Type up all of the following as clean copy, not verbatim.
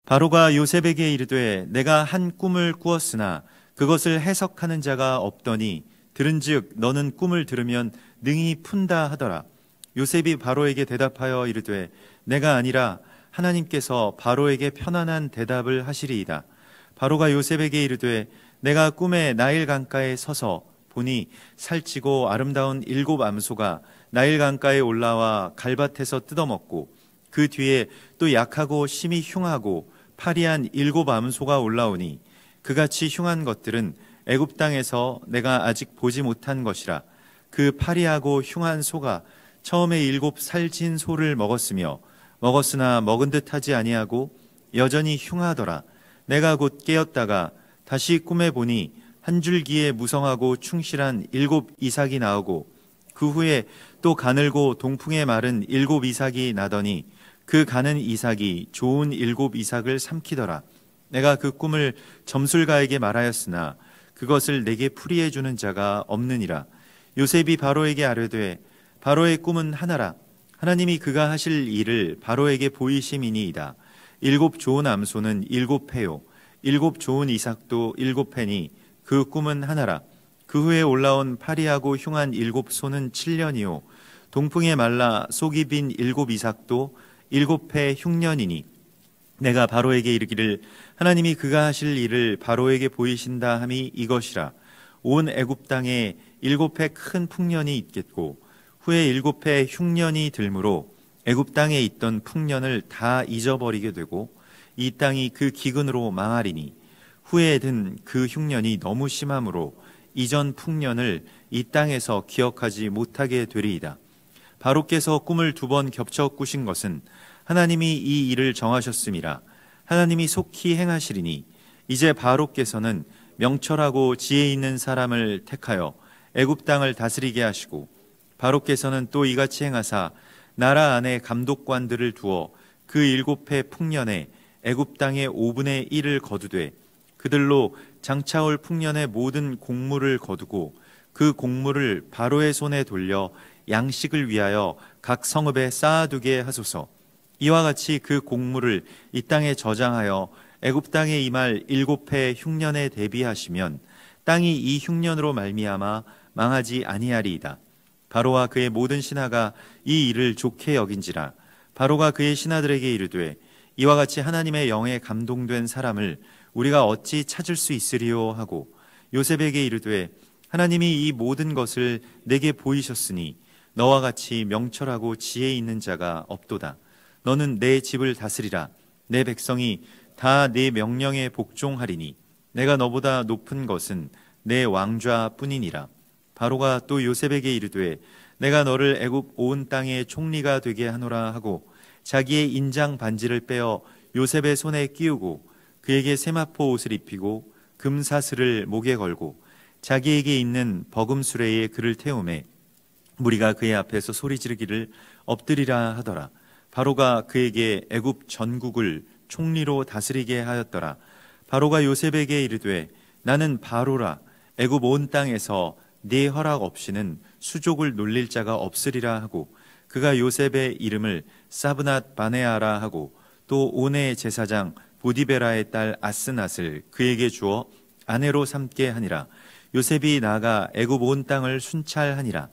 바로가 요셉에게 이르되 내가 한 꿈을 꾸었으나 그것을 해석하는 자가 없더니 들은즉 너는 꿈을 들으면 능히 푼다 하더라. 요셉이 바로에게 대답하여 이르되 내가 아니라 하나님께서 바로에게 편안한 대답을 하시리이다. 바로가 요셉에게 이르되 내가 꿈에 나일 강가에 서서 보니 살찌고 아름다운 7 암소가 나일 강가에 올라와 갈밭에서 뜯어먹고 그 뒤에 또 약하고 심히 흉하고 파리한 7 암소가 올라오니 그같이 흉한 것들은 애굽 땅에서 내가 아직 보지 못한 것이라. 그 파리하고 흉한 소가 처음에 7 살진 소를 먹었으나 먹은 듯하지 아니하고 여전히 흉하더라. 내가 곧 깨었다가 다시 꿈에 보니 한 줄기에 무성하고 충실한 7 이삭이 나오고 그 후에 또 가늘고 동풍에 마른 7 이삭이 나더니 그 가는 이삭이 좋은 7 이삭을 삼키더라. 내가 그 꿈을 점술가에게 말하였으나 그것을 내게 풀이해 주는 자가 없느니라. 요셉이 바로에게 아뢰되 바로의 꿈은 하나라. 하나님이 그가 하실 일을 바로에게 보이심이니이다. 7 좋은 암소는 7 패요 7 좋은 이삭도 7 패니 그 꿈은 하나라. 그 후에 올라온 파리하고 흉한 7 소는 7년이요 동풍에 말라 속이 빈 7 이삭도 7 패 흉년이니 내가 바로에게 이르기를 하나님이 그가 하실 일을 바로에게 보이신다 함이 이것이라. 온 애굽 땅에 7 패 큰 풍년이 있겠고 후에 7 패 흉년이 들므로 애굽 땅에 있던 풍년을 다 잊어버리게 되고 이 땅이 그 기근으로 망하리니 후에 든 그 흉년이 너무 심함으로 이전 풍년을 이 땅에서 기억하지 못하게 되리이다. 바로께서 꿈을 2번 겹쳐 꾸신 것은 하나님이 이 일을 정하셨음이라. 하나님이 속히 행하시리니 이제 바로께서는 명철하고 지혜 있는 사람을 택하여 애굽 땅을 다스리게 하시고 바로께서는 또 이같이 행하사 나라 안에 감독관들을 두어 그 7 해 풍년에 애굽 땅의 5분의 1을 거두되 그들로 장차올 풍년의 모든 곡물을 거두고 그 곡물을 바로의 손에 돌려 양식을 위하여 각 성읍에 쌓아두게 하소서. 이와 같이 그 곡물을 이 땅에 저장하여 애굽 땅에 임할 7 해 흉년에 대비하시면 땅이 이 흉년으로 말미암아 망하지 아니하리이다. 바로와 그의 모든 신하가 이 일을 좋게 여긴지라. 바로가 그의 신하들에게 이르되 이와 같이 하나님의 영에 감동된 사람을 우리가 어찌 찾을 수 있으리요 하고 요셉에게 이르되 하나님이 이 모든 것을 내게 보이셨으니 너와 같이 명철하고 지혜 있는 자가 없도다. 너는 내 집을 다스리라. 내 백성이 다 내 명령에 복종하리니 내가 너보다 높은 것은 내 왕좌뿐이니라. 바로가 또 요셉에게 이르되 내가 너를 애굽 온 땅의 총리가 되게 하노라 하고 자기의 인장 반지를 빼어 요셉의 손에 끼우고 그에게 세마포 옷을 입히고 금사슬을 목에 걸고 자기에게 있는 버금수레에 그를 태우매 무리가 그의 앞에서 소리 지르기를 엎드리라 하더라. 바로가 그에게 애굽 전국을 총리로 다스리게 하였더라. 바로가 요셉에게 이르되 나는 바로라. 애굽 온 땅에서 네 허락 없이는 수족을 놀릴 자가 없으리라 하고 그가 요셉의 이름을 사브낫 바네아라 하고 또 온의 제사장 보디베라의 딸 아스낫을 그에게 주어 아내로 삼게 하니라. 요셉이 나아가 애굽 온 땅을 순찰하니라.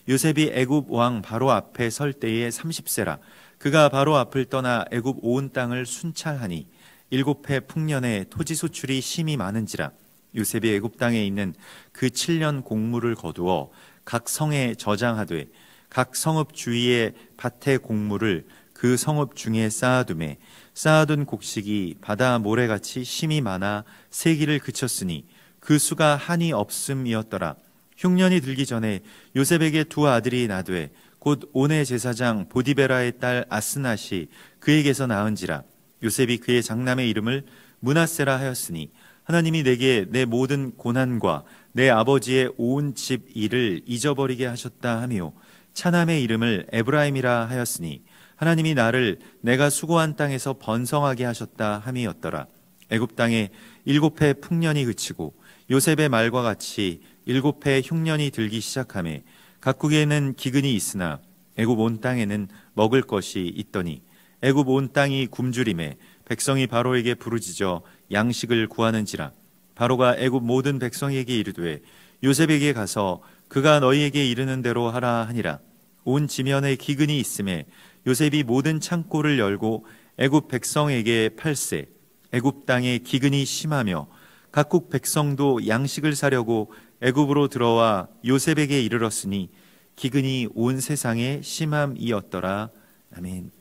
요셉이 애굽 왕 바로 앞에 설 때에 30세라. 그가 바로 앞을 떠나 애굽 온 땅을 순찰하니 7 해 풍년에 토지 소출이 심히 많은지라. 요셉이 애굽 땅에 있는 그 7년 곡물을 거두어 각 성에 저장하되 각 성읍 주위의 밭의 곡물을 그 성읍 중에 쌓아두매 쌓아둔 곡식이 바다 모래같이 심히 많아 세기를 그쳤으니 그 수가 한이 없음이었더라. 흉년이 들기 전에 요셉에게 2 아들이 나되 곧 온의 제사장 보디베라의 딸 아스낫이 그에게서 낳은지라. 요셉이 그의 장남의 이름을 므낫세라 하였으니 하나님이 내게 내 모든 고난과 내 아버지의 온 집 일을 잊어버리게 하셨다 하며 차남의 이름을 에브라임이라 하였으니 하나님이 나를 내가 수고한 땅에서 번성하게 하셨다 함이었더라. 애굽 땅에 7 해 풍년이 그치고 요셉의 말과 같이 7 해 흉년이 들기 시작하매 각국에는 기근이 있으나 애굽 온 땅에는 먹을 것이 있더니 애굽 온 땅이 굶주림에 백성이 바로에게 부르짖어 양식을 구하는지라. 바로가 애굽 모든 백성에게 이르되 요셉에게 가서 그가 너희에게 이르는 대로 하라 하니라. 온 지면에 기근이 있음에 요셉이 모든 창고를 열고 애굽 백성에게 팔세. 애굽 땅에 기근이 심하며 각국 백성도 양식을 사려고 애굽으로 들어와 요셉에게 이르렀으니 기근이 온 세상에 심함이었더라. 아멘.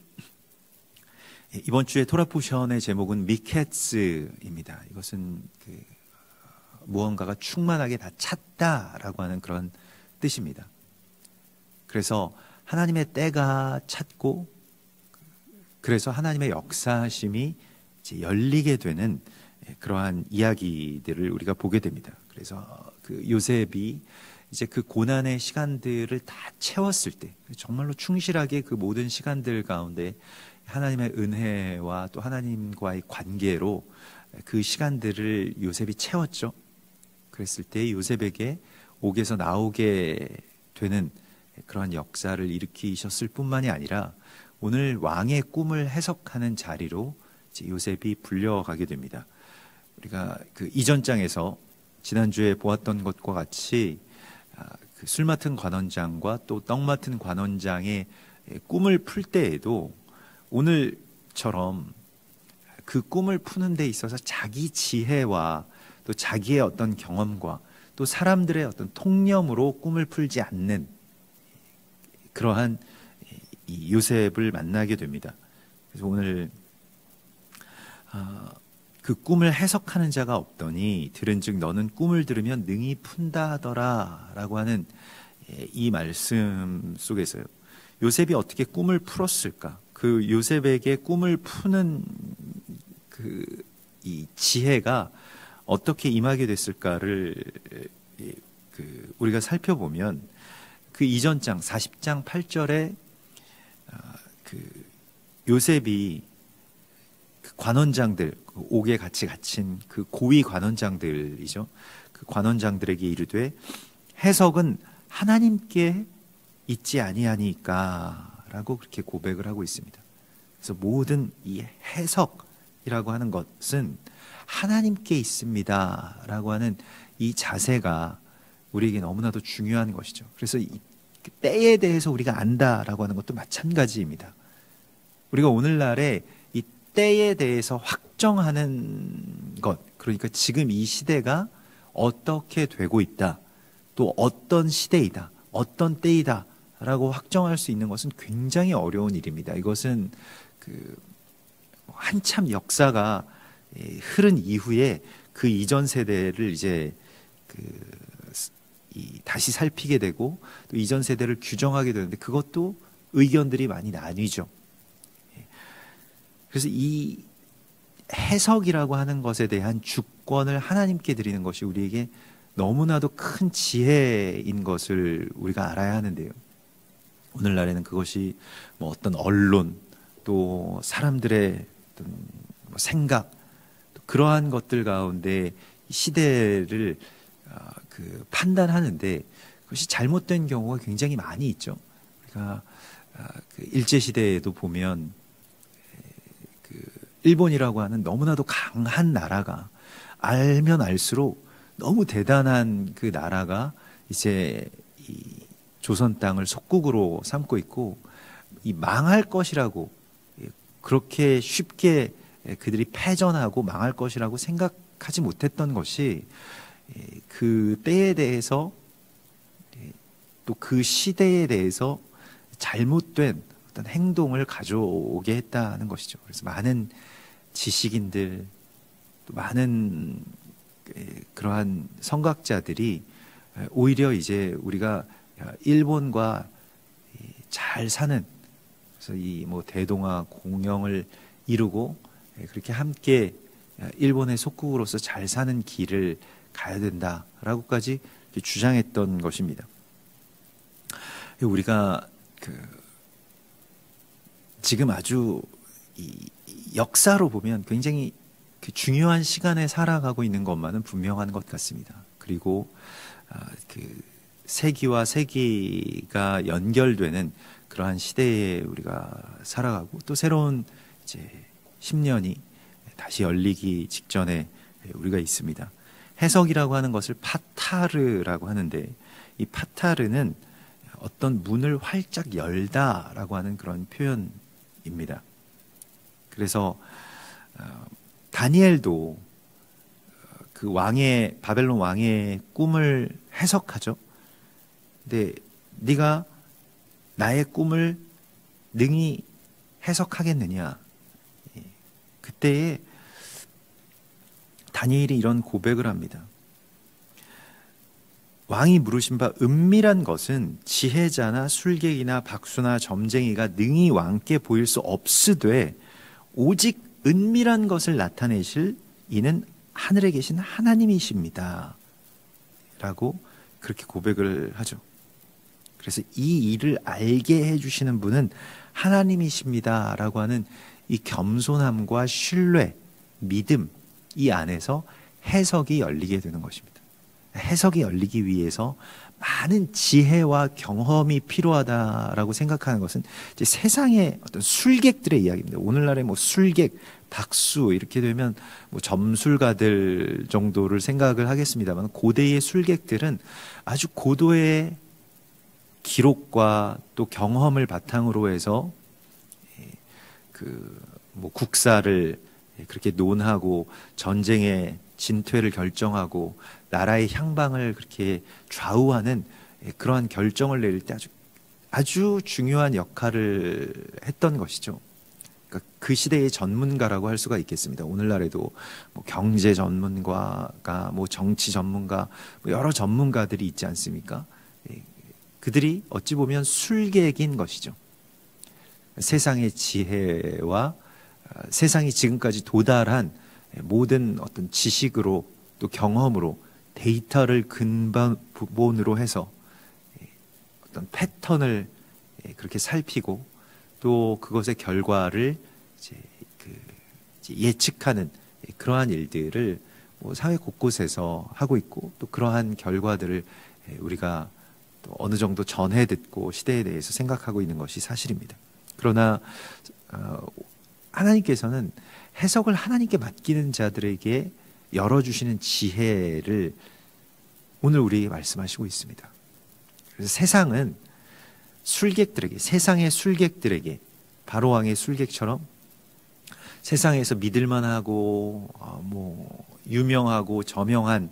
이번 주에 토라 포션의 제목은 미케츠입니다. 이것은 무언가가 충만하게 다 찼다라고 하는 그런 뜻입니다. 그래서 하나님의 때가 찼고, 그래서 하나님의 역사심이 이제 열리게 되는 그러한 이야기들을 우리가 보게 됩니다. 그래서 그 요셉이 이제 그 고난의 시간들을 다 채웠을 때, 정말로 충실하게 그 모든 시간들 가운데 하나님의 은혜와 또 하나님과의 관계로 그 시간들을 요셉이 채웠죠. 그랬을 때 요셉에게 옥에서 나오게 되는 그러한 역사를 일으키셨을 뿐만이 아니라 오늘 왕의 꿈을 해석하는 자리로 이제 요셉이 불려가게 됩니다. 우리가 그 이전 장에서 지난주에 보았던 것과 같이 그 술 맡은 관원장과 또 떡 맡은 관원장의 꿈을 풀 때에도 오늘처럼 그 꿈을 푸는 데 있어서 자기 지혜와 또 자기의 어떤 경험과 또 사람들의 어떤 통념으로 꿈을 풀지 않는 그러한 이 요셉을 만나게 됩니다. 그래서 오늘 그 꿈을 해석하는 자가 없더니 들은즉 너는 꿈을 들으면 능히 푼다 하더라 라고 하는 이 말씀 속에서요, 요셉이 어떻게 꿈을 풀었을까? 그 요셉에게 꿈을 푸는 이 지혜가 어떻게 임하게 됐을까를 우리가 살펴보면 그 이전 장 40장 8절에 요셉이 그 관원장들, 옥에 같이 갇힌 그 고위 관원장들이죠. 그 관원장들에게 이르되 해석은 하나님께 있지 아니하니까라고 그렇게 고백을 하고 있습니다. 그래서 모든 이 해석이라고 하는 것은 하나님께 있습니다라고 하는 이 자세가 우리에게 너무나도 중요한 것이죠. 그래서 이 때에 대해서 우리가 안다라고 하는 것도 마찬가지입니다. 우리가 오늘날에 이 때에 대해서 확정하는 것, 그러니까 지금 이 시대가 어떻게 되고 있다, 또 어떤 시대이다, 어떤 때이다 라고 확정할 수 있는 것은 굉장히 어려운 일입니다. 이것은 한참 역사가 흐른 이후에 그 이전 세대를 이제 다시 살피게 되고 또 이전 세대를 규정하게 되는데 그것도 의견들이 많이 나뉘죠. 그래서 이 해석이라고 하는 것에 대한 주권을 하나님께 드리는 것이 우리에게 너무나도 큰 지혜인 것을 우리가 알아야 하는데요. 오늘날에는 그것이 뭐 어떤 언론 또 사람들의 어떤 생각 또 그러한 것들 가운데 시대를 판단하는데 그것이 잘못된 경우가 굉장히 많이 있죠. 우리가 일제 시대에도 보면 일본이라고 하는 너무나도 강한 나라가 알면 알수록 너무 대단한 그 나라가 이제 이 조선 땅을 속국으로 삼고 있고 이 망할 것이라고 그렇게 쉽게 그들이 패전하고 망할 것이라고 생각하지 못했던 것이 그 때에 대해서 또 그 시대에 대해서 잘못된 어떤 행동을 가져오게 했다는 것이죠. 그래서 많은 지식인들 또 많은 그러한 성각자들이 오히려 이제 우리가 일본과 잘 사는, 그래서 이 뭐 대동아 공영을 이루고 그렇게 함께 일본의 속국으로서 잘 사는 길을 가야 된다라고까지 주장했던 것입니다. 우리가 지금 아주 이 역사로 보면 굉장히 중요한 시간에 살아가고 있는 것만은 분명한 것 같습니다. 그리고 세기와 세기가 연결되는 그러한 시대에 우리가 살아가고 또 새로운 이제 10년이 다시 열리기 직전에 우리가 있습니다. 해석이라고 하는 것을 파타르라고 하는데, 이 파타르는 어떤 문을 활짝 열다라고 하는 그런 표현입니다. 그래서 다니엘도 그 바벨론 왕의 꿈을 해석하죠. 근데 네가 나의 꿈을 능히 해석하겠느냐? 그때에 다니엘이 이런 고백을 합니다. 왕이 물으신 바 은밀한 것은 지혜자나 술객이나 박수나 점쟁이가 능히 왕께 보일 수 없으되 오직 은밀한 것을 나타내실 이는 하늘에 계신 하나님이십니다. 라고 그렇게 고백을 하죠. 그래서 이 일을 알게 해주시는 분은 하나님이십니다. 라고 하는 이 겸손함과 신뢰, 믿음, 이 안에서 해석이 열리게 되는 것입니다. 해석이 열리기 위해서 많은 지혜와 경험이 필요하다라고 생각하는 것은 이제 세상의 어떤 술객들의 이야기입니다. 오늘날의 뭐 술객, 박수 이렇게 되면 뭐 점술가들 정도를 생각을 하겠습니다만, 고대의 술객들은 아주 고도의 기록과 또 경험을 바탕으로 해서 뭐 국사를 그렇게 논하고 전쟁의 진퇴를 결정하고 나라의 향방을 그렇게 좌우하는 그러한 결정을 내릴 때 아주 중요한 역할을 했던 것이죠. 그러니까 그 시대의 전문가라고 할 수가 있겠습니다. 오늘날에도 뭐 경제 전문가가, 뭐 정치 전문가, 뭐 여러 전문가들이 있지 않습니까? 그들이 어찌 보면 술객인 것이죠. 세상의 지혜와 세상이 지금까지 도달한 모든 어떤 지식으로 또 경험으로 데이터를 근본으로 해서 어떤 패턴을 그렇게 살피고 또 그것의 결과를 이제 예측하는 그러한 일들을 뭐 사회 곳곳에서 하고 있고, 또 그러한 결과들을 우리가 또 어느 정도 전해 듣고 시대에 대해서 생각하고 있는 것이 사실입니다. 그러나 하나님께서는 해석을 하나님께 맡기는 자들에게 열어주시는 지혜를 오늘 우리에게 말씀하시고 있습니다. 그래서 세상은 술객들에게, 세상의 술객들에게, 바로왕의 술객처럼 세상에서 믿을만하고 뭐 유명하고 저명한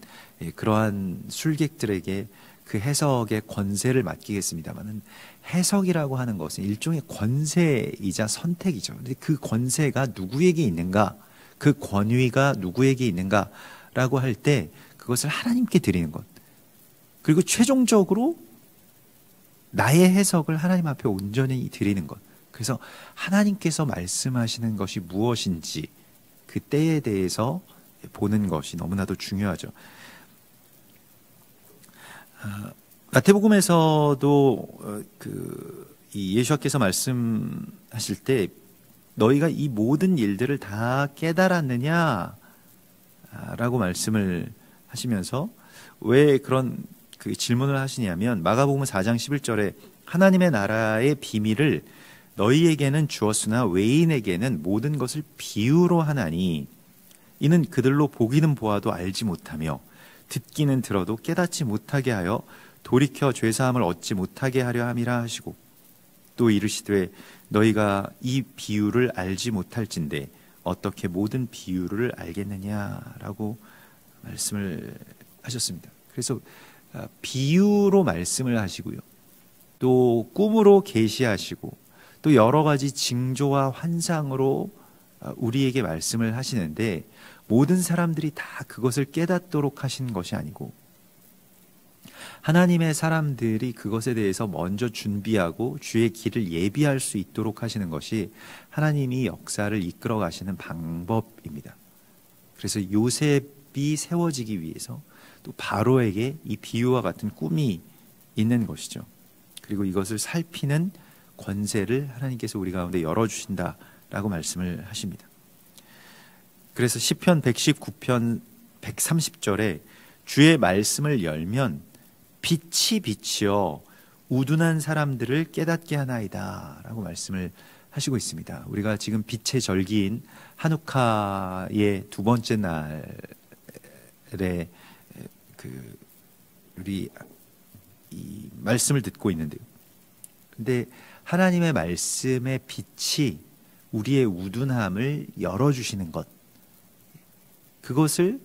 그러한 술객들에게 그 해석의 권세를 맡기겠습니다만은, 해석이라고 하는 것은 일종의 권세이자 선택이죠. 근데 그 권세가 누구에게 있는가, 그 권위가 누구에게 있는가라고 할 때 그것을 하나님께 드리는 것, 그리고 최종적으로 나의 해석을 하나님 앞에 온전히 드리는 것. 그래서 하나님께서 말씀하시는 것이 무엇인지 그 때에 대해서 보는 것이 너무나도 중요하죠. 마태복음에서도 이 예수께서 말씀하실 때 너희가 이 모든 일들을 다 깨달았느냐? 라고 말씀을 하시면서 왜 그런 그 질문을 하시냐면, 마가복음 4장 11절에 하나님의 나라의 비밀을 너희에게는 주었으나 외인에게는 모든 것을 비유로 하나니 이는 그들로 보기는 보아도 알지 못하며 듣기는 들어도 깨닫지 못하게 하여 돌이켜 죄사함을 얻지 못하게 하려 함이라 하시고, 또 이르시되 너희가 이 비유를 알지 못할진대 어떻게 모든 비유를 알겠느냐라고 말씀을 하셨습니다. 그래서 비유로 말씀을 하시고요, 또 꿈으로 계시하시고, 또 여러 가지 징조와 환상으로 우리에게 말씀을 하시는데, 모든 사람들이 다 그것을 깨닫도록 하신 것이 아니고 하나님의 사람들이 그것에 대해서 먼저 준비하고 주의 길을 예비할 수 있도록 하시는 것이 하나님이 역사를 이끌어 가시는 방법입니다. 그래서 요셉이 세워지기 위해서 또 바로에게 이 비유와 같은 꿈이 있는 것이죠. 그리고 이것을 살피는 권세를 하나님께서 우리 가운데 열어주신다라고 말씀을 하십니다. 그래서 시편 119편 130절에 주의 말씀을 열면 빛이 비치어 우둔한 사람들을 깨닫게 하나이다 라고 말씀을 하시고 있습니다. 우리가 지금 빛의 절기인 하누카의 두 번째 날에 우리 이 말씀을 듣고 있는데요. 근데 하나님의 말씀의 빛이 우리의 우둔함을 열어주시는 것, 그것을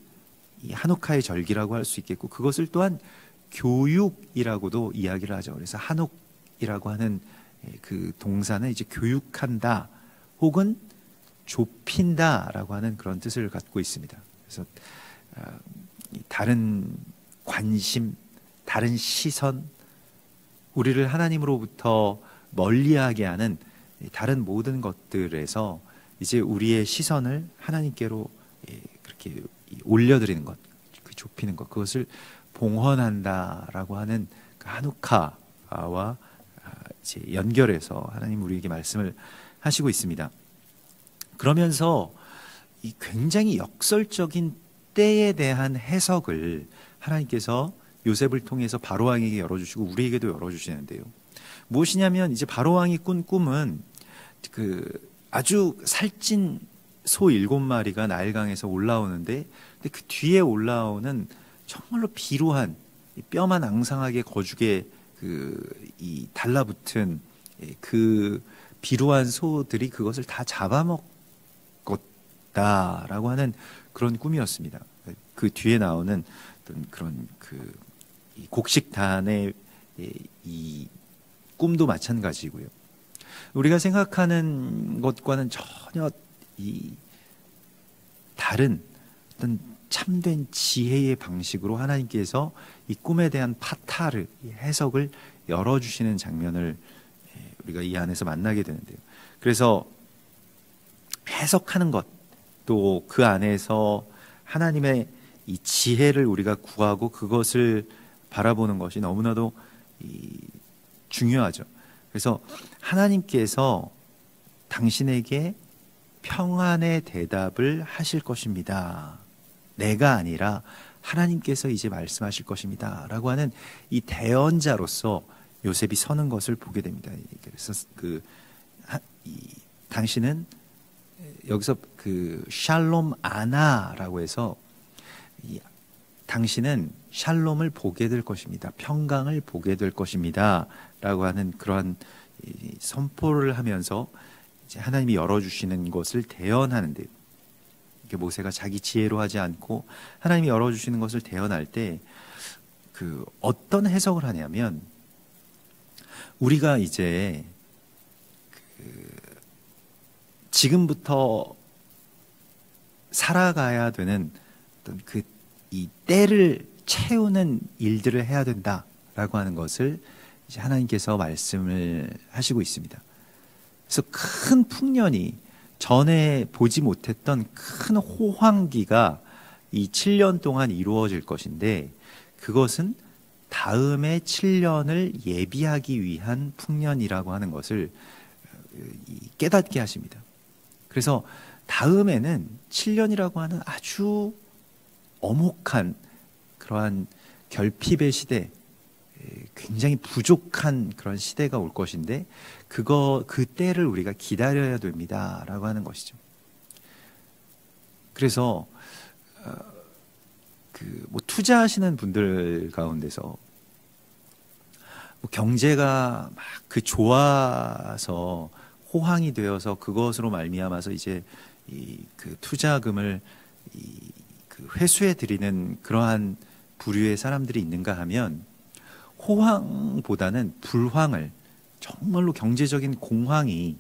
이 한옥카의 절기라고 할 수 있겠고, 그것을 또한 교육이라고도 이야기를 하죠. 그래서 한옥이라고 하는 그 동사는 이제 교육한다 혹은 좁힌다라고 하는 그런 뜻을 갖고 있습니다. 그래서 다른 관심, 다른 시선, 우리를 하나님으로부터 멀리하게 하는 다른 모든 것들에서 이제 우리의 시선을 하나님께로 그렇게 올려드리는 것, 그 좁히는 것, 그것을 봉헌한다라고 하는 그 한우카와 이제 연결해서 하나님 우리에게 말씀을 하시고 있습니다. 그러면서 이 굉장히 역설적인 때에 대한 해석을 하나님께서 요셉을 통해서 바로왕에게 열어주시고 우리에게도 열어주시는데요. 무엇이냐면 이제 바로왕이 꾼 꿈은 그 아주 살찐 소 7마리가 나일강에서 올라오는데, 근데 그 뒤에 올라오는 정말로 비루한 뼈만 앙상하게 거죽에 이 달라붙은 그 비루한 소들이 그것을 다 잡아먹었다라고 하는 그런 꿈이었습니다. 그 뒤에 나오는 어떤 그런 이 곡식단의 이 꿈도 마찬가지고요. 우리가 생각하는 것과는 전혀 이 다른 어떤 참된 지혜의 방식으로 하나님께서 이 꿈에 대한 파타르, 해석을 열어주시는 장면을 우리가 이 안에서 만나게 되는데요. 그래서 해석하는 것, 또 그 안에서 하나님의 이 지혜를 우리가 구하고 그것을 바라보는 것이 너무나도 중요하죠. 그래서 하나님께서 당신에게 평안의 대답을 하실 것입니다. 내가 아니라 하나님께서 이제 말씀하실 것입니다. 라고 하는 이 대언자로서 요셉이 서는 것을 보게 됩니다. 그래서 당신은 여기서 샬롬 아나라고 해서 당신은 샬롬을 보게 될 것입니다. 평강을 보게 될 것입니다. 라고 하는 그러한 선포를 하면서 이제 하나님이 열어주시는 것을 대언하는데, 모세가 자기 지혜로 하지 않고 하나님이 열어주시는 것을 대언할 때 어떤 해석을 하냐면, 우리가 이제 지금부터 살아가야 되는 어떤 이 때를 채우는 일들을 해야 된다라고 하는 것을 이제 하나님께서 말씀을 하시고 있습니다. 그래서 큰 풍년이, 전에 보지 못했던 큰 호황기가 이 7년 동안 이루어질 것인데, 그것은 다음의 7년을 예비하기 위한 풍년이라고 하는 것을 깨닫게 하십니다. 그래서 다음에는 7년이라고 하는 아주 엄혹한 그러한 결핍의 시대, 굉장히 부족한 그런 시대가 올 것인데, 그 때를 우리가 기다려야 됩니다라고 하는 것이죠. 그래서 뭐 투자하시는 분들 가운데서 경제가 막 좋아서 호황이 되어서 그것으로 말미암아서 이제 그 투자금을 회수해 드리는 그러한 부류의 사람들이 있는가 하면, 호황보다는 불황을, 정말로 경제적인 공황이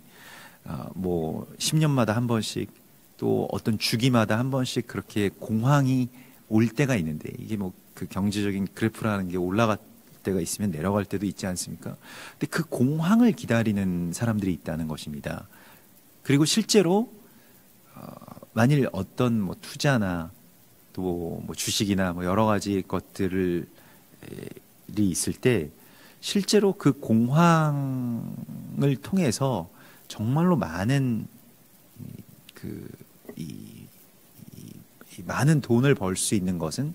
뭐 10년마다 한 번씩, 또 어떤 주기마다 한 번씩 그렇게 공황이 올 때가 있는데, 이게 뭐 그 경제적인 그래프라는 게 올라갈 때가 있으면 내려갈 때도 있지 않습니까? 근데 그 공황을 기다리는 사람들이 있다는 것입니다. 그리고 실제로 만일 어떤 뭐 투자나 또 뭐 주식이나 뭐 여러 가지 것들이 있을 때, 실제로 그 공황을 통해서 정말로 많은 많은 돈을 벌 수 있는 것은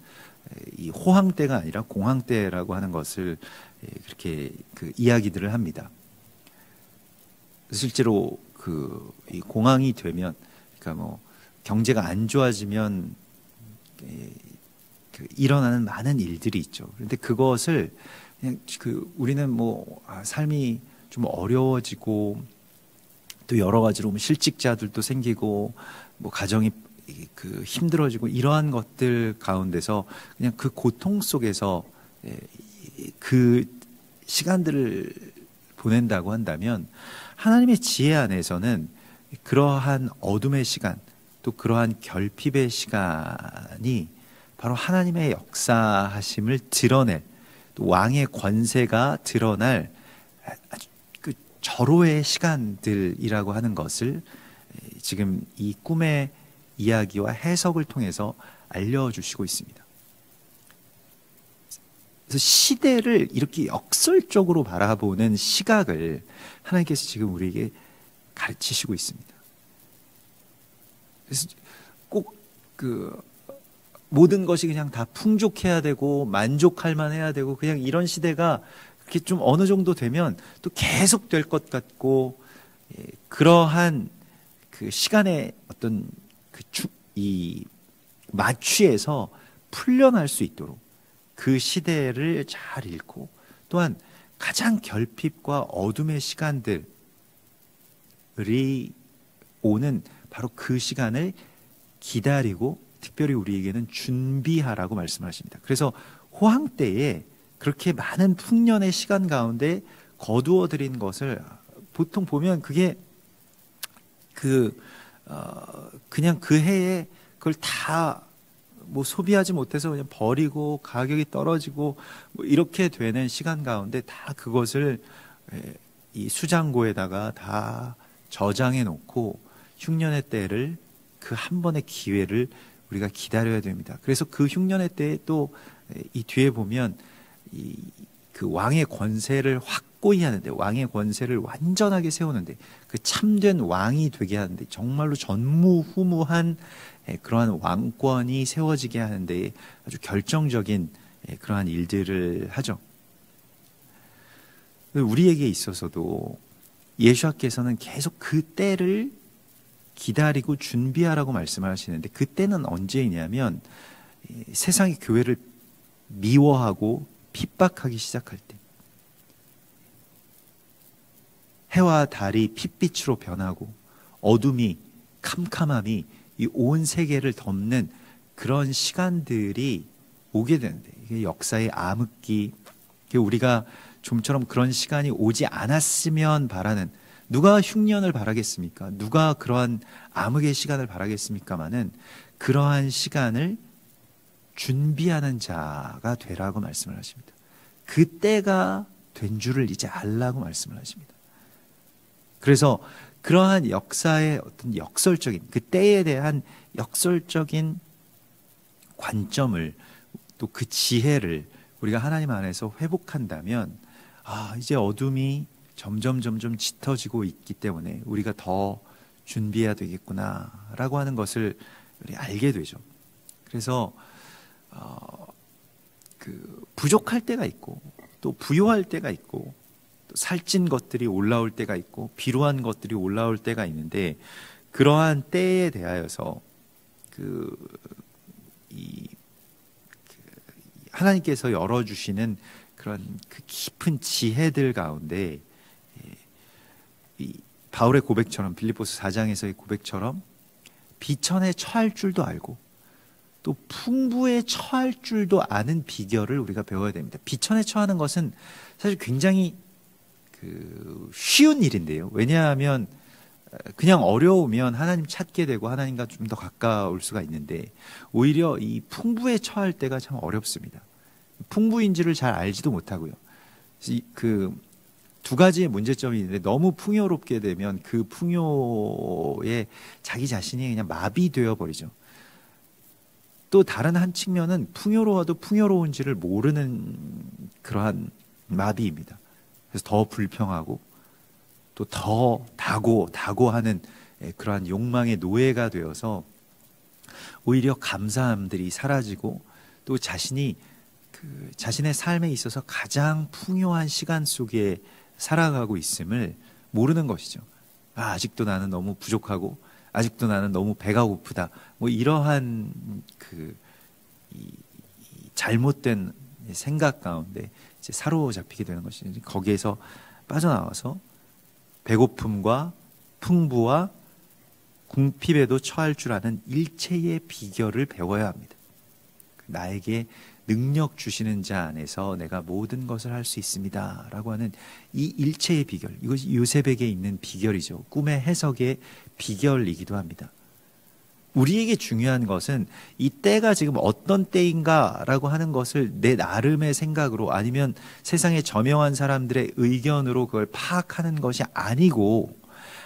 이 호황 때가 아니라 공황 때라고 하는 것을 그렇게 이야기들을 합니다. 실제로 이 공황이 되면, 그러니까 뭐 경제가 안 좋아지면 일어나는 많은 일들이 있죠. 그런데 그것을 그냥 우리는 뭐 삶이 좀 어려워지고 또 여러 가지로 뭐 실직자들도 생기고 뭐 가정이 힘들어지고 이러한 것들 가운데서 그냥 그 고통 속에서 그 시간들을 보낸다고 한다면, 하나님의 지혜 안에서는 그러한 어둠의 시간, 또 그러한 결핍의 시간이 바로 하나님의 역사하심을 드러낼, 또 왕의 권세가 드러날 아주 절호의 시간들이라고 하는 것을 지금 이 꿈의 이야기와 해석을 통해서 알려주시고 있습니다. 그래서 시대를 이렇게 역설적으로 바라보는 시각을 하나님께서 지금 우리에게 가르치시고 있습니다. 그래서 꼭 모든 것이 그냥 다 풍족해야 되고 만족할 만해야 되고 그냥 이런 시대가 그렇게 좀 어느 정도 되면 또 계속 될 것 같고, 그러한 그 시간의 어떤 이 마취에서 풀려날 수 있도록 그 시대를 잘 읽고, 또한 가장 결핍과 어둠의 시간들이 오는 바로 그 시간을 기다리고 특별히 우리에게는 준비하라고 말씀하십니다. 그래서 호황 때에 그렇게 많은 풍년의 시간 가운데 거두어들인 것을 보통 보면 그게 그냥 그 해에 그걸 다 뭐 소비하지 못해서 그냥 버리고 가격이 떨어지고 뭐 이렇게 되는 시간 가운데 다 그것을 이 수장고에다가 다 저장해 놓고 흉년의 때를, 그 한 번의 기회를 우리가 기다려야 됩니다. 그래서 그 흉년의 때에 또 이 뒤에 보면 그 왕의 권세를 확고히 하는데, 왕의 권세를 완전하게 세우는데, 그 참된 왕이 되게 하는데, 정말로 전무후무한 그러한 왕권이 세워지게 하는데 아주 결정적인 그러한 일들을 하죠. 우리에게 있어서도 예수님께서는 계속 그 때를 기다리고 준비하라고 말씀을 하시는데, 그 때는 언제이냐면 세상이 교회를 미워하고 핍박하기 시작할 때, 해와 달이 핏빛으로 변하고 어둠이, 캄캄함이 이 온 세계를 덮는 그런 시간들이 오게 되는데, 이게 역사의 암흑기, 우리가 좀처럼 그런 시간이 오지 않았으면 바라는, 누가 흉년을 바라겠습니까? 누가 그러한 암흑의 시간을 바라겠습니까마는 그러한 시간을 준비하는 자가 되라고 말씀을 하십니다. 그 때가 된 줄을 이제 알라고 말씀을 하십니다. 그래서 그러한 역사의 어떤 역설적인, 그 때에 대한 역설적인 관점을, 또 그 지혜를 우리가 하나님 안에서 회복한다면, 이제 어둠이 점점 짙어지고 있기 때문에 우리가 더 준비해야 되겠구나라고 하는 것을 우리 알게 되죠. 그래서 부족할 때가 있고, 또 부요할 때가 있고, 또 살찐 것들이 올라올 때가 있고, 비루한 것들이 올라올 때가 있는데, 그러한 때에 대하여서 하나님께서 열어주시는 그런 그 깊은 지혜들 가운데, 이 바울의 고백처럼, 빌립보서 4장에서의 고백처럼 비천에 처할 줄도 알고 또 풍부에 처할 줄도 아는 비결을 우리가 배워야 됩니다. 비천에 처하는 것은 사실 굉장히 쉬운 일인데요. 왜냐하면 그냥 어려우면 하나님 찾게 되고 하나님과 좀 더 가까울 수가 있는데, 오히려 이 풍부에 처할 때가 참 어렵습니다. 풍부인지를 잘 알지도 못하고요. 두 가지의 문제점이 있는데, 너무 풍요롭게 되면 그 풍요에 자기 자신이 그냥 마비되어 버리죠. 또 다른 한 측면은 풍요로워도 풍요로운지를 모르는 그러한 마비입니다. 그래서 더 불평하고 또 더 다고하는 그러한 욕망의 노예가 되어서 오히려 감사함들이 사라지고, 또 자신이 자신의 삶에 있어서 가장 풍요한 시간 속에 살아가고 있음을 모르는 것이죠. 아직도 나는 너무 부족하고 아직도 나는 너무 배가 고프다. 뭐 이러한 이 잘못된 생각 가운데 이제 사로잡히게 되는 것이지, 거기에서 빠져나와서 배고픔과 풍부와 궁핍에도 처할 줄 아는 일체의 비결을 배워야 합니다. 나에게 능력 주시는 자 안에서 내가 모든 것을 할 수 있습니다 라고 하는 이 일체의 비결, 이것이 요셉에게 있는 비결이죠. 꿈의 해석의 비결이기도 합니다. 우리에게 중요한 것은 이 때가 지금 어떤 때인가 라고 하는 것을 내 나름의 생각으로, 아니면 세상의 저명한 사람들의 의견으로 그걸 파악하는 것이 아니고,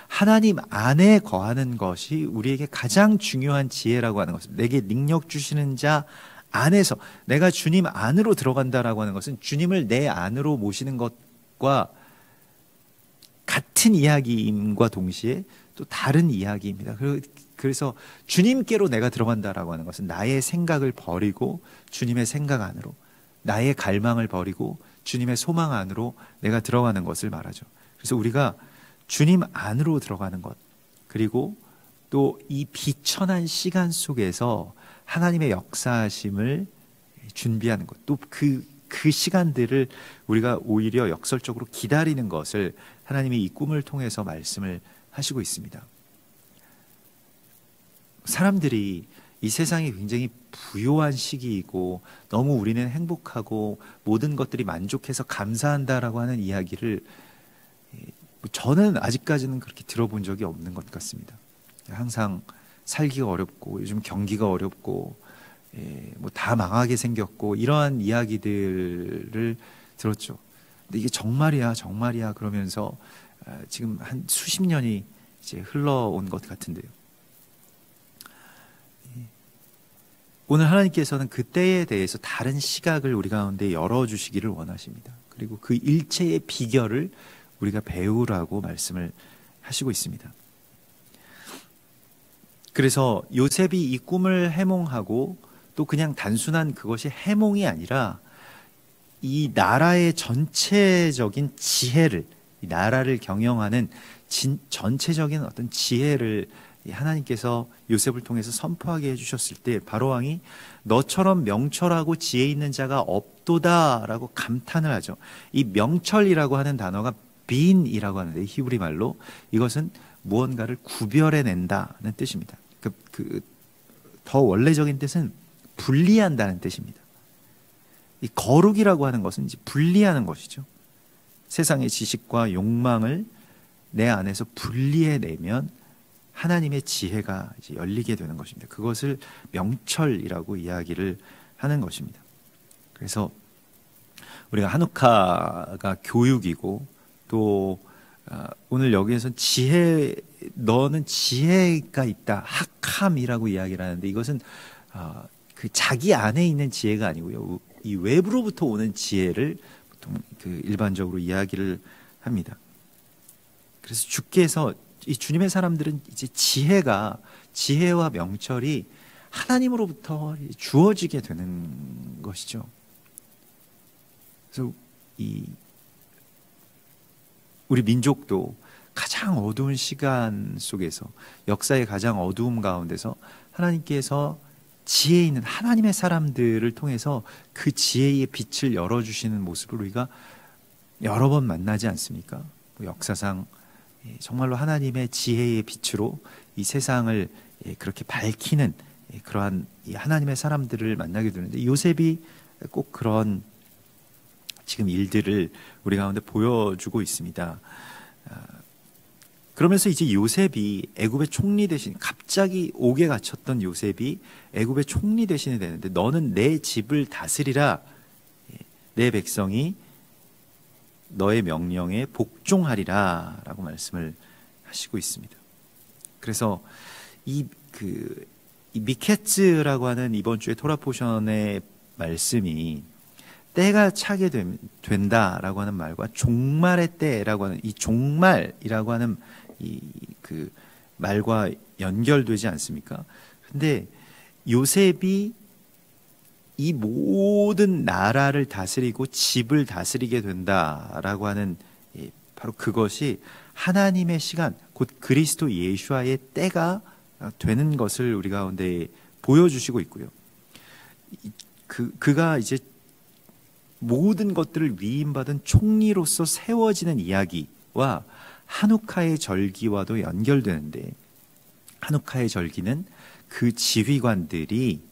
하나님 안에 거하는 것이 우리에게 가장 중요한 지혜라고 하는 것입니다. 내게 능력 주시는 자 안에서, 내가 주님 안으로 들어간다라고 하는 것은 주님을 내 안으로 모시는 것과 같은 이야기임과 동시에 또 다른 이야기입니다. 그래서 주님께로 내가 들어간다라고 하는 것은 나의 생각을 버리고 주님의 생각 안으로, 나의 갈망을 버리고 주님의 소망 안으로 내가 들어가는 것을 말하죠. 그래서 우리가 주님 안으로 들어가는 것, 그리고 또 이 비천한 시간 속에서 하나님의 역사하심을 준비하는 것, 또 그 시간들을 우리가 오히려 역설적으로 기다리는 것을 하나님이 이 꿈을 통해서 말씀을 하시고 있습니다. 사람들이 이 세상이 굉장히 부요한 시기이고 너무 우리는 행복하고 모든 것들이 만족해서 감사한다라고 하는 이야기를 저는 아직까지는 그렇게 들어본 적이 없는 것 같습니다. 항상 살기가 어렵고 요즘 경기가 어렵고 뭐 다 망하게 생겼고 이러한 이야기들을 들었죠. 근데 이게 정말이야 정말이야 그러면서 지금 한 수십 년이 이제 흘러온 것 같은데요. 오늘 하나님께서는 그 때에 대해서 다른 시각을 우리 가운데 열어주시기를 원하십니다. 그리고 그 일체의 비결을 우리가 배우라고 말씀을 하시고 있습니다. 그래서 요셉이 이 꿈을 해몽하고 또 그냥 단순한 그것이 해몽이 아니라 이 나라의 전체적인 지혜를, 이 나라를 경영하는 전체적인 어떤 지혜를 하나님께서 요셉을 통해서 선포하게 해주셨을 때 바로왕이 너처럼 명철하고 지혜 있는 자가 없도다라고 감탄을 하죠. 이 명철이라고 하는 단어가 빈이라고 하는데 히브리 말로 이것은 무언가를 구별해낸다는 뜻입니다. 더 원래적인 뜻은 분리한다는 뜻입니다. 이 거룩이라고 하는 것은 이제 분리하는 것이죠. 세상의 지식과 욕망을 내 안에서 분리해내면 하나님의 지혜가 이제 열리게 되는 것입니다. 그것을 명철이라고 이야기를 하는 것입니다. 그래서 우리가 한우카가 교육이고 또 오늘 여기에서 지혜, 너는 지혜가 있다, 학함이라고 이야기를 하는데 이것은 그 자기 안에 있는 지혜가 아니고요, 이 외부로부터 오는 지혜를 보통 일반적으로 이야기를 합니다. 그래서 주께서 이 주님의 사람들은 이제 지혜와 명철이 하나님으로부터 주어지게 되는 것이죠. 그래서 우리 민족도 가장 어두운 시간 속에서, 역사의 가장 어두움 가운데서 하나님께서 지혜 있는 하나님의 사람들을 통해서 그 지혜의 빛을 열어주시는 모습을 우리가 여러 번 만나지 않습니까? 역사상 정말로 하나님의 지혜의 빛으로 이 세상을 그렇게 밝히는 그러한 하나님의 사람들을 만나게 되는데, 요셉이 꼭 그런 지금 일들을 우리 가운데 보여주고 있습니다. 그러면서 이제 요셉이 애굽의 총리 대신, 갑자기 옥에 갇혔던 요셉이 애굽의 총리 대신이 되는데, 너는 내 집을 다스리라, 내 백성이 너의 명령에 복종하리라 라고 말씀을 하시고 있습니다. 그래서 이 미케츠라고 하는 이번 주의 토라 포션의 말씀이 때가 차게 된다라고 하는 말과 종말의 때라고 하는 이 종말이라고 하는 그 말과 연결되지 않습니까? 근데 요셉이 이 모든 나라를 다스리고 집을 다스리게 된다라고 하는 바로 그것이 하나님의 시간, 곧 곧 그리스도 예수와의 때가 되는 것을 우리 가운데 보여주시고 있고요. 그가 이제 모든 것들을 위임받은 총리로서 세워지는 이야기와 한우카의 절기와도 연결되는데, 한우카의 절기는 그 지휘관들이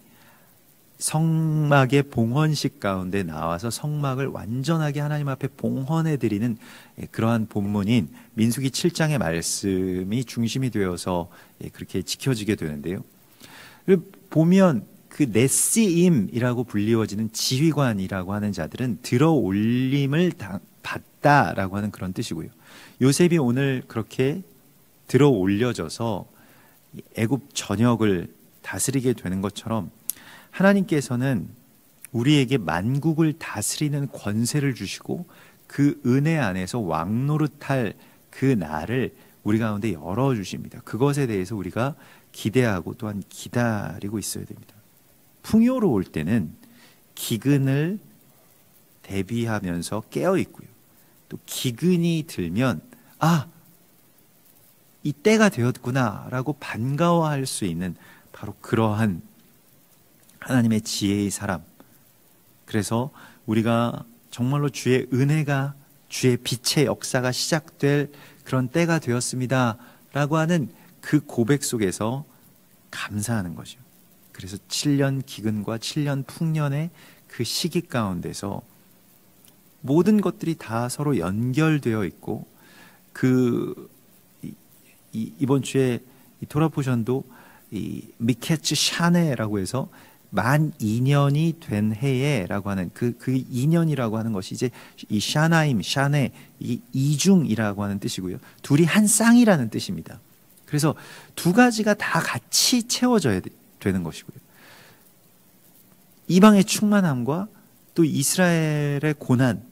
성막의 봉헌식 가운데 나와서 성막을 완전하게 하나님 앞에 봉헌해 드리는 그러한 본문인 민수기 7장의 말씀이 중심이 되어서 그렇게 지켜지게 되는데요. 보면 그 네시임이라고 불리워지는 지휘관이라고 하는 자들은 들어올림을 받다라고 하는 그런 뜻이고요. 요셉이 오늘 그렇게 들어올려져서 애굽 전역을 다스리게 되는 것처럼 하나님께서는 우리에게 만국을 다스리는 권세를 주시고 그 은혜 안에서 왕노릇할 그 날을 우리 가운데 열어주십니다. 그것에 대해서 우리가 기대하고 또한 기다리고 있어야 됩니다. 풍요로울 때는 기근을 대비하면서 깨어있고요. 또 기근이 들면 이 때가 되었구나 라고 반가워할 수 있는 바로 그러한 하나님의 지혜의 사람. 그래서 우리가 정말로 주의 은혜가, 주의 빛의 역사가 시작될 그런 때가 되었습니다 라고 하는 그 고백 속에서 감사하는 거죠. 그래서 7년 기근과 7년 풍년의 그 시기 가운데서 모든 것들이 다 서로 연결되어 있고, 이번 주에 이 토라포션도 이 미케츠 샤네라고 해서 만 2년이 된 해에라고 하는 그 2년이라고 하는 것이 이제 이 샤나임, 샤네, 이 이중이라고 하는 뜻이고요. 둘이 한 쌍이라는 뜻입니다. 그래서 두 가지가 다 같이 채워져야 되는 것이고요. 이방의 충만함과 또 이스라엘의 고난,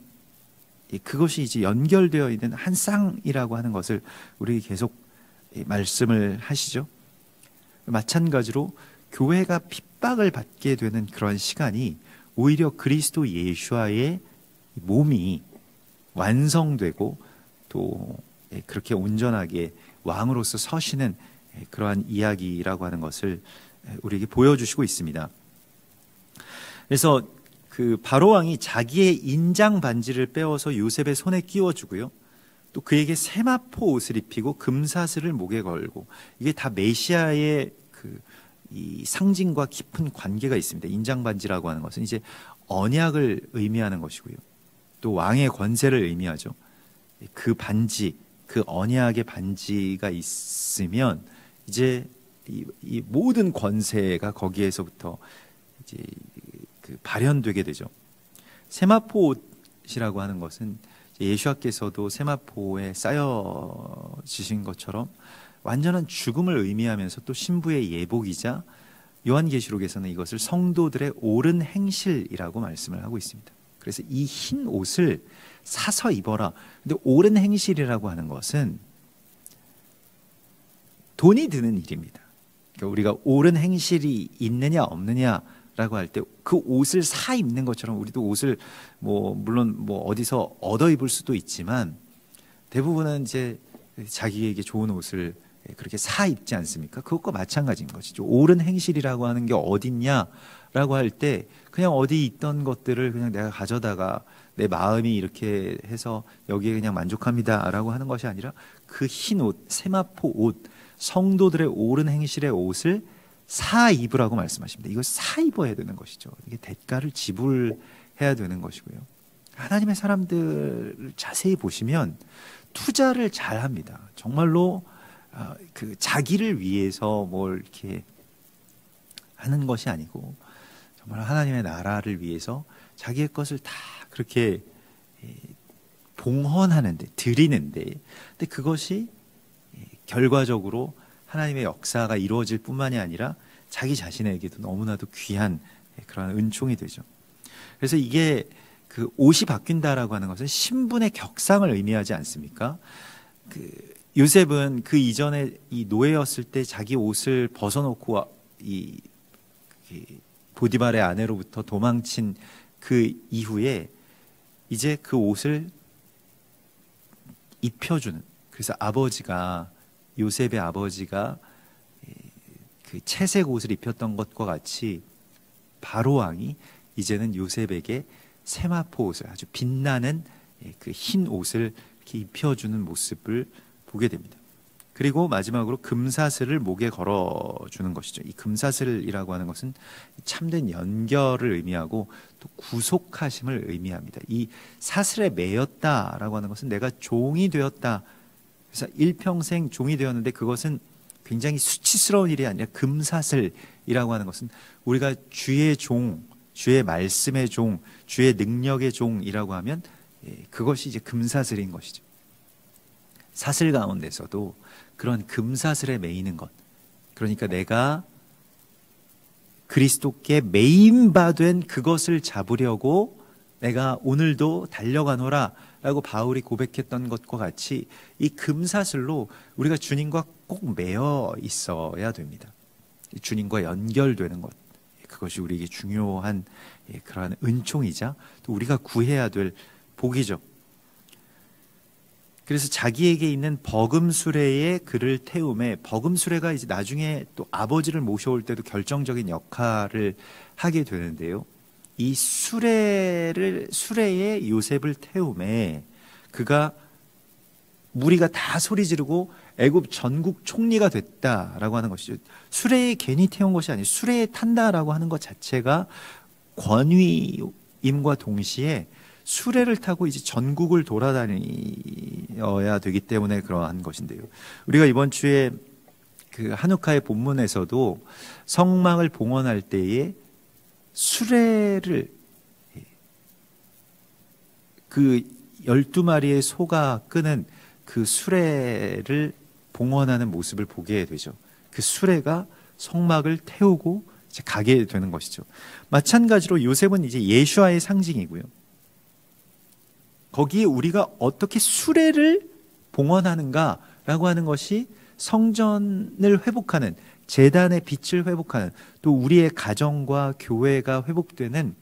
그것이 이제 연결되어 있는 한 쌍이라고 하는 것을 우리 계속 말씀을 하시죠. 마찬가지로 교회가 핍박을 받게 되는 그런 시간이 오히려 그리스도 예수와의 몸이 완성되고 또 그렇게 온전하게 왕으로서 서시는 그러한 이야기라고 하는 것을 우리에게 보여주시고 있습니다. 그래서 그 바로 왕이 자기의 인장 반지를 빼어서 요셉의 손에 끼워주고요. 또 그에게 세마포 옷을 입히고 금사슬을 목에 걸고, 이게 다 메시아의 이 상징과 깊은 관계가 있습니다. 인장 반지라고 하는 것은 이제 언약을 의미하는 것이고요. 또 왕의 권세를 의미하죠. 그 반지, 그 언약의 반지가 있으면 이제 이 모든 권세가 거기에서부터 이제 발현되게 되죠. 세마포 옷이라고 하는 것은 예수께서도 세마포에 쌓여지신 것처럼 완전한 죽음을 의미하면서 또 신부의 예복이자, 요한계시록에서는 이것을 성도들의 옳은 행실이라고 말씀을 하고 있습니다. 그래서 이 흰 옷을 사서 입어라. 근데 옳은 행실이라고 하는 것은 돈이 드는 일입니다. 그러니까 우리가 옳은 행실이 있느냐 없느냐라고 할 때 그 옷을 사 입는 것처럼 우리도 옷을 물론 어디서 얻어 입을 수도 있지만 대부분은 이제 자기에게 좋은 옷을 그렇게 사 입지 않습니까? 그것과 마찬가지인 것이죠. 옳은 행실이라고 하는 게 어딨냐라고 할 때 그냥 어디 있던 것들을 그냥 내가 가져다가 내 마음이 이렇게 해서 여기에 그냥 만족합니다라고 하는 것이 아니라 그 흰 옷, 세마포 옷, 성도들의 옳은 행실의 옷을 사 입으라고 말씀하십니다. 이거 사 입어야 되는 것이죠. 이게 대가를 지불해야 되는 것이고요. 하나님의 사람들을 자세히 보시면 투자를 잘 합니다. 정말로 그 자기를 위해서 뭘 이렇게 하는 것이 아니고 정말 하나님의 나라를 위해서 자기의 것을 다 그렇게 봉헌하는데, 드리는데, 근데 그것이 결과적으로 하나님의 역사가 이루어질 뿐만이 아니라 자기 자신에게도 너무나도 귀한 그런 은총이 되죠. 그래서 이게 그 옷이 바뀐다라고 하는 것은 신분의 격상을 의미하지 않습니까? 요셉은 그 이전에 이 노예였을 때 자기 옷을 벗어놓고 이 보디발의 아내로부터 도망친 그 이후에 이제 그 옷을 입혀주는, 그래서 아버지가 요셉의 아버지가 그 채색 옷을 입혔던 것과 같이 바로 왕이 이제는 요셉에게 세마포 옷을, 아주 빛나는 그 흰 옷을 이렇게 입혀주는 모습을 보게 됩니다. 그리고 마지막으로 금사슬을 목에 걸어주는 것이죠. 이 금사슬이라고 하는 것은 참된 연결을 의미하고 또 구속하심을 의미합니다. 이 사슬에 매였다라고 하는 것은 내가 종이 되었다. 그래서 일평생 종이 되었는데 그것은 굉장히 수치스러운 일이 아니라 금사슬이라고 하는 것은 우리가 주의 종, 주의 말씀의 종, 주의 능력의 종이라고 하면 그것이 이제 금사슬인 것이죠. 사슬 가운데서도 그런 금사슬에 매이는 것, 그러니까 내가 그리스도께 매임바 된 그것을 잡으려고 내가 오늘도 달려가노라 라고 바울이 고백했던 것과 같이 이 금사슬로 우리가 주님과 꼭 매여 있어야 됩니다. 주님과 연결되는 것, 그것이 우리에게 중요한 그러한 은총이자 또 우리가 구해야 될 복이죠. 그래서 자기에게 있는 버금수레의 그를 태움에, 버금수레가 이제 나중에 또 아버지를 모셔올 때도 결정적인 역할을 하게 되는데요. 이 수레에 요셉을 태움에 그가 무리가 다 소리 지르고 애굽 전국 총리가 됐다라고 하는 것이죠. 수레에 괜히 태운 것이 아니에요. 수레에 탄다라고 하는 것 자체가 권위임과 동시에 수레를 타고 이제 전국을 돌아다녀야 되기 때문에 그러한 것인데요. 우리가 이번 주에 그 한우카의 본문에서도 성막을 봉헌할 때에 수레를, 그 12마리의 소가 끄는 그 수레를 봉헌하는 모습을 보게 되죠. 그 수레가 성막을 태우고 이제 가게 되는 것이죠. 마찬가지로 요셉은 이제 예수와의 상징이고요. 거기에 우리가 어떻게 수레를 봉헌하는가라고 하는 것이 성전을 회복하는, 제단의 빛을 회복하는, 또 우리의 가정과 교회가 회복되는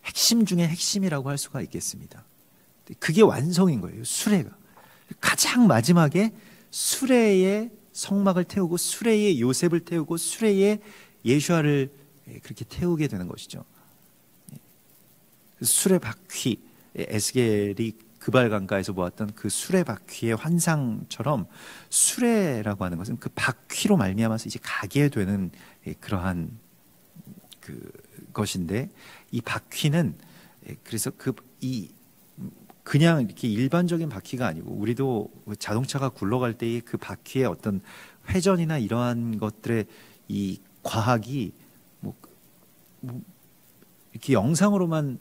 핵심 중에 핵심이라고 할 수가 있겠습니다. 그게 완성인 거예요. 수레가 가장 마지막에 수레에 성막을 태우고 수레에 요셉을 태우고 수레에 예수아를 그렇게 태우게 되는 것이죠. 수레 바퀴, 에스겔이 그발강가에서 보았던 그 수레 바퀴의 환상처럼 수레라고 하는 것은 그 바퀴로 말미암아서 이제 가게 되는 그러한 그 것인데, 이 바퀴는 그래서 그냥 이렇게 일반적인 바퀴가 아니고, 우리도 자동차가 굴러갈 때의 그 바퀴의 어떤 회전이나 이러한 것들의 이 과학이 이렇게 영상으로만,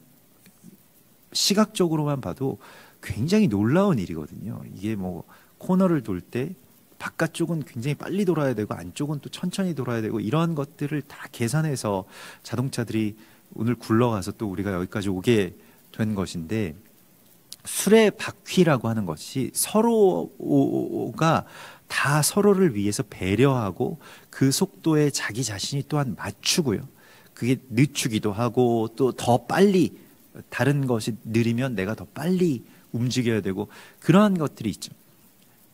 시각적으로만 봐도 굉장히 놀라운 일이거든요. 이게 뭐 코너를 돌 때 바깥쪽은 굉장히 빨리 돌아야 되고 안쪽은 또 천천히 돌아야 되고, 이런 것들을 다 계산해서 자동차들이 오늘 굴러가서 또 우리가 여기까지 오게 된 것인데, 수레 바퀴라고 하는 것이 서로가 다 서로를 위해서 배려하고 그 속도에 자기 자신이 또한 맞추고요. 그게 늦추기도 하고, 또 더 빨리, 다른 것이 느리면 내가 더 빨리 움직여야 되고, 그러한 것들이 있죠.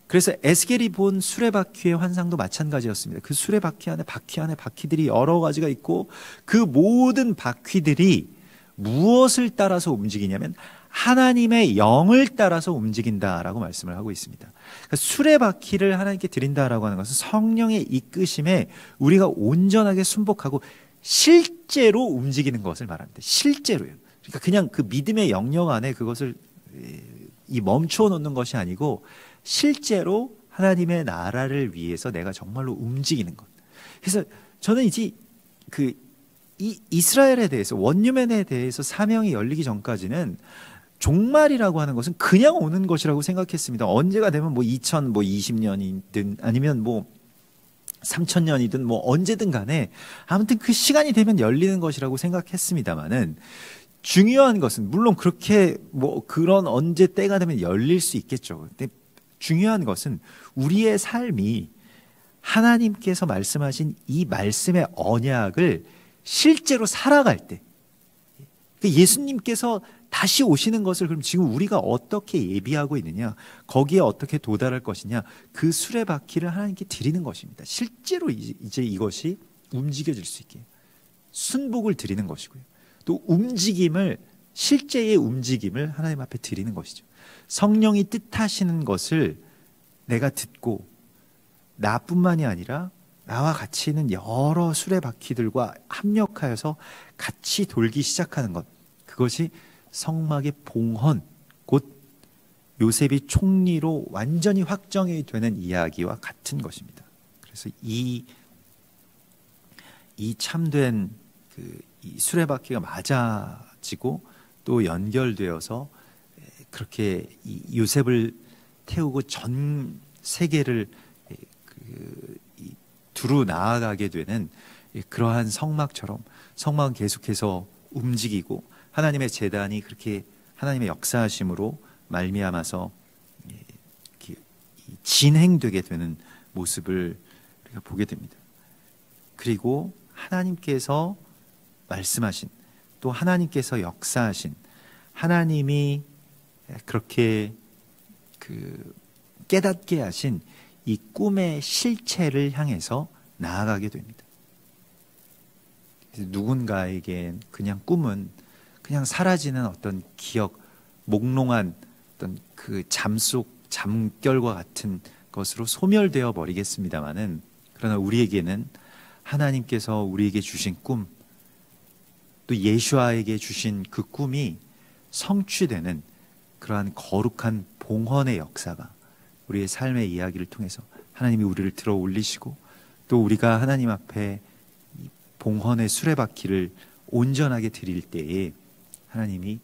그래서 에스겔이 본 수레바퀴의 환상도 마찬가지였습니다. 그 수레바퀴 안에 바퀴들이 여러 가지가 있고, 그 모든 바퀴들이 무엇을 따라서 움직이냐면 하나님의 영을 따라서 움직인다라고 말씀을 하고 있습니다. 그러니까 수레바퀴를 하나님께 드린다라고 하는 것은 성령의 이끄심에 우리가 온전하게 순복하고 실제로 움직이는 것을 말합니다. 실제로요. 그러니까 그냥 그 믿음의 영역 안에 그것을 멈추어 놓는 것이 아니고, 실제로 하나님의 나라를 위해서 내가 정말로 움직이는 것. 그래서 저는 이제 이 이스라엘에 대해서, 원유맨에 대해서 사명이 열리기 전까지는 종말이라고 하는 것은 그냥 오는 것이라고 생각했습니다. 언제가 되면 2020년이든 아니면 3000년이든 언제든 간에 아무튼 그 시간이 되면 열리는 것이라고 생각했습니다만은, 중요한 것은, 물론 그렇게 그런 언제 때가 되면 열릴 수 있겠죠. 근데 중요한 것은 우리의 삶이 하나님께서 말씀하신 이 말씀의 언약을 실제로 살아갈 때, 예수님께서 다시 오시는 것을 그럼 지금 우리가 어떻게 예비하고 있느냐, 거기에 어떻게 도달할 것이냐, 그 수레바퀴를 하나님께 드리는 것입니다. 실제로 이제 이것이 움직여질 수 있게 순복을 드리는 것이고요. 또 움직임을, 실제의 움직임을 하나님 앞에 드리는 것이죠. 성령이 뜻하시는 것을 내가 듣고 나뿐만이 아니라 나와 같이 있는 여러 수레바퀴들과 합력하여서 같이 돌기 시작하는 것, 그것이 성막의 봉헌, 곧 요셉이 총리로 완전히 확정이 되는 이야기와 같은 것입니다. 그래서 이 참된 이 수레바퀴가 맞아지고 또 연결되어서 그렇게 이 요셉을 태우고 전 세계를 두루 나아가게 되는 그러한 성막처럼 성막은 계속해서 움직이고 하나님의 제단이 그렇게 하나님의 역사하심으로 말미암아서 진행되게 되는 모습을 우리가 보게 됩니다. 그리고 하나님께서 말씀하신, 또 하나님께서 역사하신, 하나님이 그렇게 깨닫게 하신 이 꿈의 실체를 향해서 나아가게 됩니다. 누군가에겐 그냥 꿈은 그냥 사라지는 어떤 기억, 몽롱한 어떤 그 잠결과 같은 것으로 소멸되어 버리겠습니다마는, 그러나 우리에게는 하나님께서 우리에게 주신 꿈, 또 예수아에게 주신 그 꿈이 성취되는 그러한 거룩한 봉헌의 역사가 우리의 삶의 이야기를 통해서 하나님이 우리를 들어 올리시고, 또 우리가 하나님 앞에 봉헌의 수레바퀴를 온전하게 드릴 때에 하나님이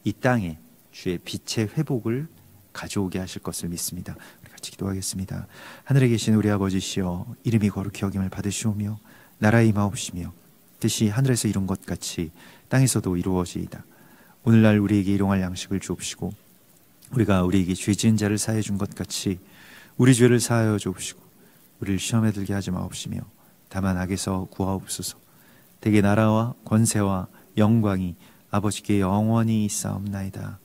이 땅에 주의 빛의 회복을 가져오게 하실 것을 믿습니다. 우리 같이 기도하겠습니다. 하늘에 계신 우리 아버지시여, 이름이 거룩히 여김을 받으시오며 나라의 임하옵시며 뜻이 하늘에서 이룬 것 같이 땅에서도 이루어지이다. 오늘날 우리에게 일용할 양식을 주옵시고, 우리가 우리에게 죄 지은 자를 사하여 준 것 같이 우리 죄를 사하여 주옵시고, 우리를 시험에 들게 하지 마옵시며 다만 악에서 구하옵소서. 대개 나라와 권세와 영광이 아버지께 영원히 있사옵나이다.